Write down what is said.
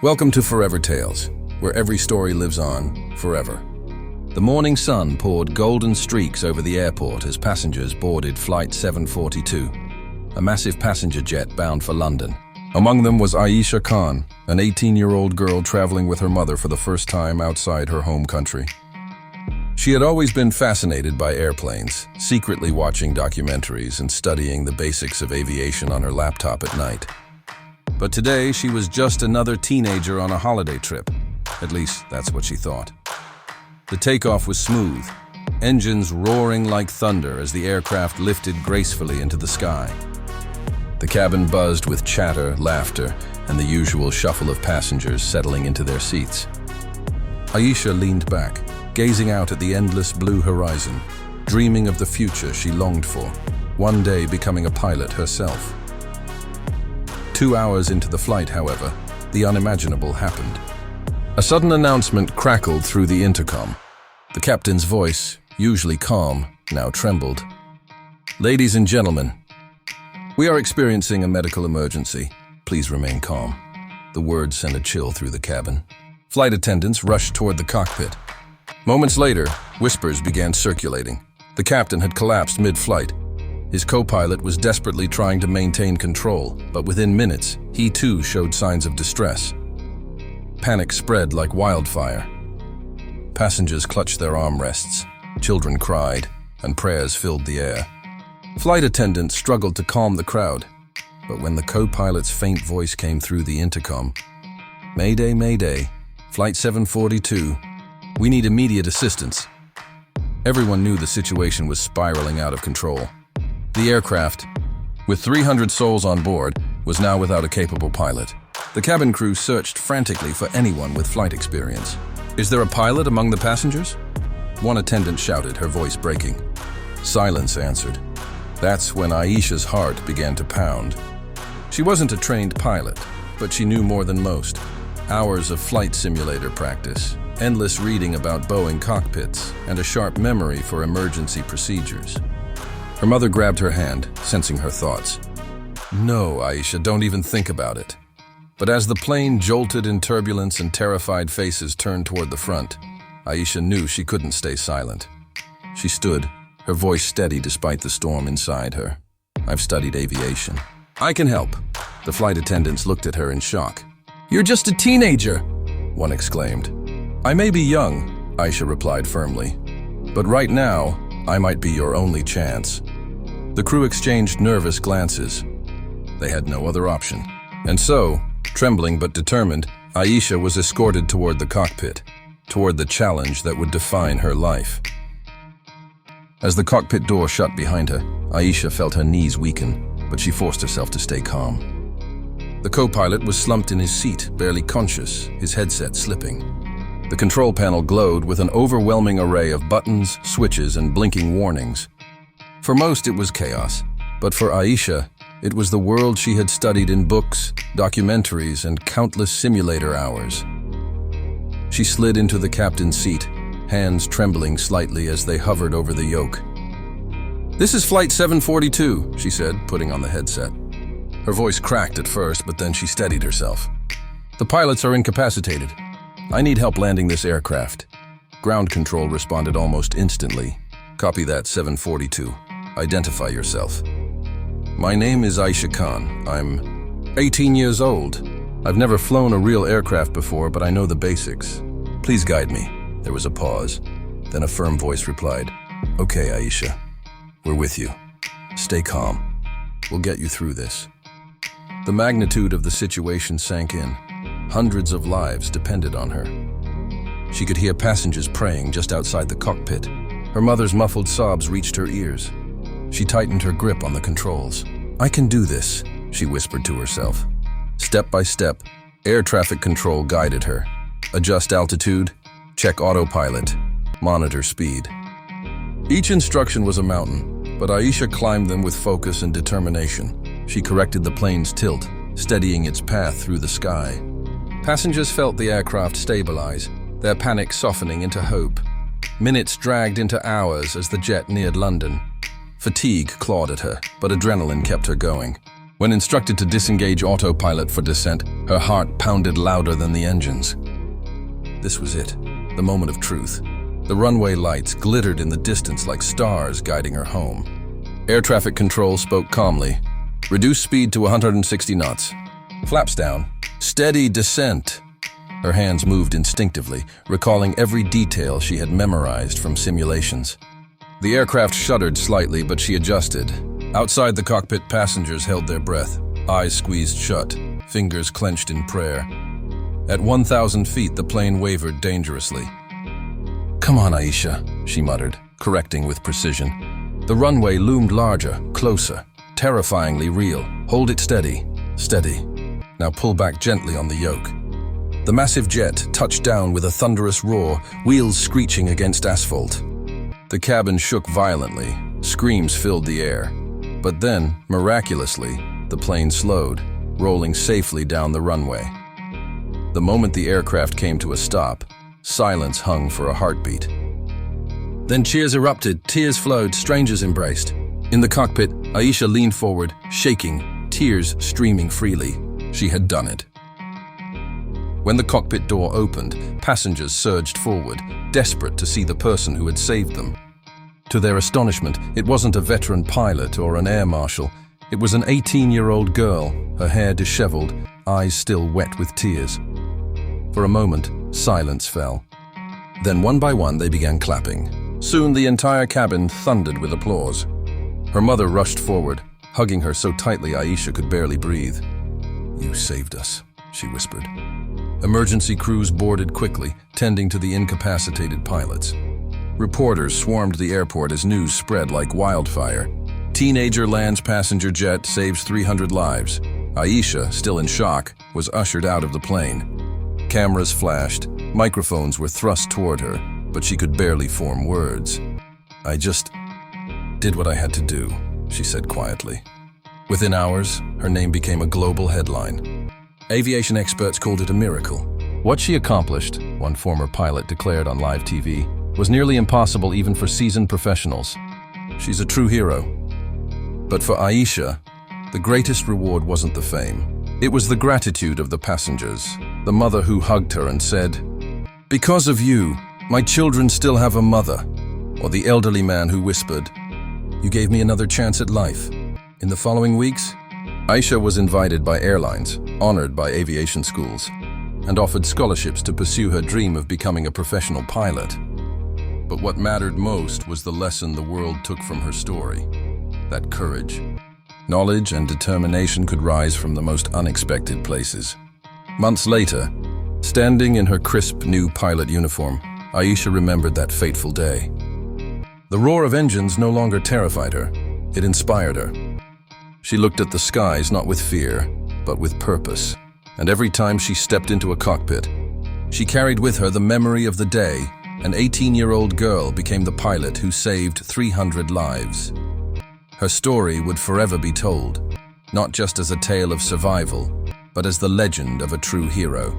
Welcome to Forever Tales, where every story lives on forever. The morning sun poured golden streaks over the airport as passengers boarded Flight 742, a massive passenger jet bound for London. Among them was Aisha Khan, an 18-year-old girl traveling with her mother for the first time outside her home country. She had always been fascinated by airplanes, secretly watching documentaries and studying the basics of aviation on her laptop at night. But today, she was just another teenager on a holiday trip. At least, that's what she thought. The takeoff was smooth, engines roaring like thunder as the aircraft lifted gracefully into the sky. The cabin buzzed with chatter, laughter, and the usual shuffle of passengers settling into their seats. Aisha leaned back, gazing out at the endless blue horizon, dreaming of the future she longed for, one day becoming a pilot herself. 2 hours into the flight, however, the unimaginable happened. A sudden announcement crackled through the intercom. The captain's voice, usually calm, now trembled. "Ladies and gentlemen, we are experiencing a medical emergency. Please remain calm." The words sent a chill through the cabin. Flight attendants rushed toward the cockpit. Moments later, whispers began circulating. The captain had collapsed mid-flight. His co-pilot was desperately trying to maintain control, but within minutes, he too showed signs of distress. Panic spread like wildfire. Passengers clutched their armrests, children cried, and prayers filled the air. Flight attendants struggled to calm the crowd, but when the co-pilot's faint voice came through the intercom, "Mayday, Mayday, Flight 742, we need immediate assistance," everyone knew the situation was spiraling out of control. The aircraft, with 300 souls on board, was now without a capable pilot. The cabin crew searched frantically for anyone with flight experience. "Is there a pilot among the passengers?" One attendant shouted, her voice breaking. Silence answered. That's when Aisha's heart began to pound. She wasn't a trained pilot, but she knew more than most. Hours of flight simulator practice, endless reading about Boeing cockpits, and a sharp memory for emergency procedures. Her mother grabbed her hand, sensing her thoughts. "No, Aisha, don't even think about it." But as the plane jolted in turbulence and terrified faces turned toward the front, Aisha knew she couldn't stay silent. She stood, her voice steady despite the storm inside her. "I've studied aviation. I can help." The flight attendants looked at her in shock. "You're just a teenager," one exclaimed. "I may be young," Aisha replied firmly, "but right now, I might be your only chance." The crew exchanged nervous glances. They had no other option. And so, trembling but determined, Aisha was escorted toward the cockpit, toward the challenge that would define her life. As the cockpit door shut behind her, Aisha felt her knees weaken, but she forced herself to stay calm. The co-pilot was slumped in his seat, barely conscious, his headset slipping. The control panel glowed with an overwhelming array of buttons, switches, and blinking warnings. For most, it was chaos, but for Aisha, it was the world she had studied in books, documentaries, and countless simulator hours. She slid into the captain's seat, hands trembling slightly as they hovered over the yoke. "This is Flight 742, she said, putting on the headset. Her voice cracked at first, but then she steadied herself. "The pilots are incapacitated. I need help landing this aircraft." Ground control responded almost instantly. "Copy that, 742. Identify yourself." "My name is Aisha Khan. I'm 18 years old. I've never flown a real aircraft before, but I know the basics. Please guide me." There was a pause. Then a firm voice replied, "Okay, Aisha. We're with you. Stay calm. We'll get you through this." The magnitude of the situation sank in. Hundreds of lives depended on her. She could hear passengers praying just outside the cockpit. Her mother's muffled sobs reached her ears. She tightened her grip on the controls. "I can do this," she whispered to herself. Step by step, air traffic control guided her. Adjust altitude, check autopilot, monitor speed. Each instruction was a mountain, but Aisha climbed them with focus and determination. She corrected the plane's tilt, steadying its path through the sky. Passengers felt the aircraft stabilize, their panic softening into hope. Minutes dragged into hours as the jet neared London. Fatigue clawed at her, but adrenaline kept her going. When instructed to disengage autopilot for descent, her heart pounded louder than the engines. This was it, the moment of truth. The runway lights glittered in the distance like stars guiding her home. Air traffic control spoke calmly. Reduce speed to 160 knots. Flaps down. Steady descent. Her hands moved instinctively, recalling every detail she had memorized from simulations. The aircraft shuddered slightly, but she adjusted. Outside the cockpit, passengers held their breath, eyes squeezed shut, fingers clenched in prayer. At 1,000 feet, the plane wavered dangerously. "Come on, Aisha," she muttered, correcting with precision. The runway loomed larger, closer, terrifyingly real. "Hold it steady. Steady. Now pull back gently on the yoke." The massive jet touched down with a thunderous roar, wheels screeching against asphalt. The cabin shook violently, screams filled the air. But then, miraculously, the plane slowed, rolling safely down the runway. The moment the aircraft came to a stop, silence hung for a heartbeat. Then cheers erupted, tears flowed, strangers embraced. In the cockpit, Aisha leaned forward, shaking, tears streaming freely. She had done it. When the cockpit door opened, passengers surged forward, desperate to see the person who had saved them. To their astonishment, it wasn't a veteran pilot or an air marshal. It was an 18-year-old girl, her hair disheveled, eyes still wet with tears. For a moment, silence fell. Then one by one they began clapping. Soon the entire cabin thundered with applause. Her mother rushed forward, hugging her so tightly Aisha could barely breathe. "You saved us," she whispered. Emergency crews boarded quickly, tending to the incapacitated pilots. Reporters swarmed the airport as news spread like wildfire. Teenager lands passenger jet, saves 300 lives. Aisha, still in shock, was ushered out of the plane. Cameras flashed, microphones were thrust toward her, but she could barely form words. "I just did what I had to do," she said quietly. Within hours, her name became a global headline. Aviation experts called it a miracle. What she accomplished, one former pilot declared on live TV, was nearly impossible even for seasoned professionals. She's a true hero. But for Aisha, the greatest reward wasn't the fame. It was the gratitude of the passengers, the mother who hugged her and said, "Because of you, my children still have a mother," or the elderly man who whispered, "You gave me another chance at life." In the following weeks, Aisha was invited by airlines, honored by aviation schools, and offered scholarships to pursue her dream of becoming a professional pilot. But what mattered most was the lesson the world took from her story, that courage, knowledge, and determination could rise from the most unexpected places. Months later, standing in her crisp new pilot uniform, Aisha remembered that fateful day. The roar of engines no longer terrified her, it inspired her. She looked at the skies not with fear, but with purpose. And every time she stepped into a cockpit, she carried with her the memory of the day an 18-year-old girl became the pilot who saved 300 lives. Her story would forever be told, not just as a tale of survival, but as the legend of a true hero.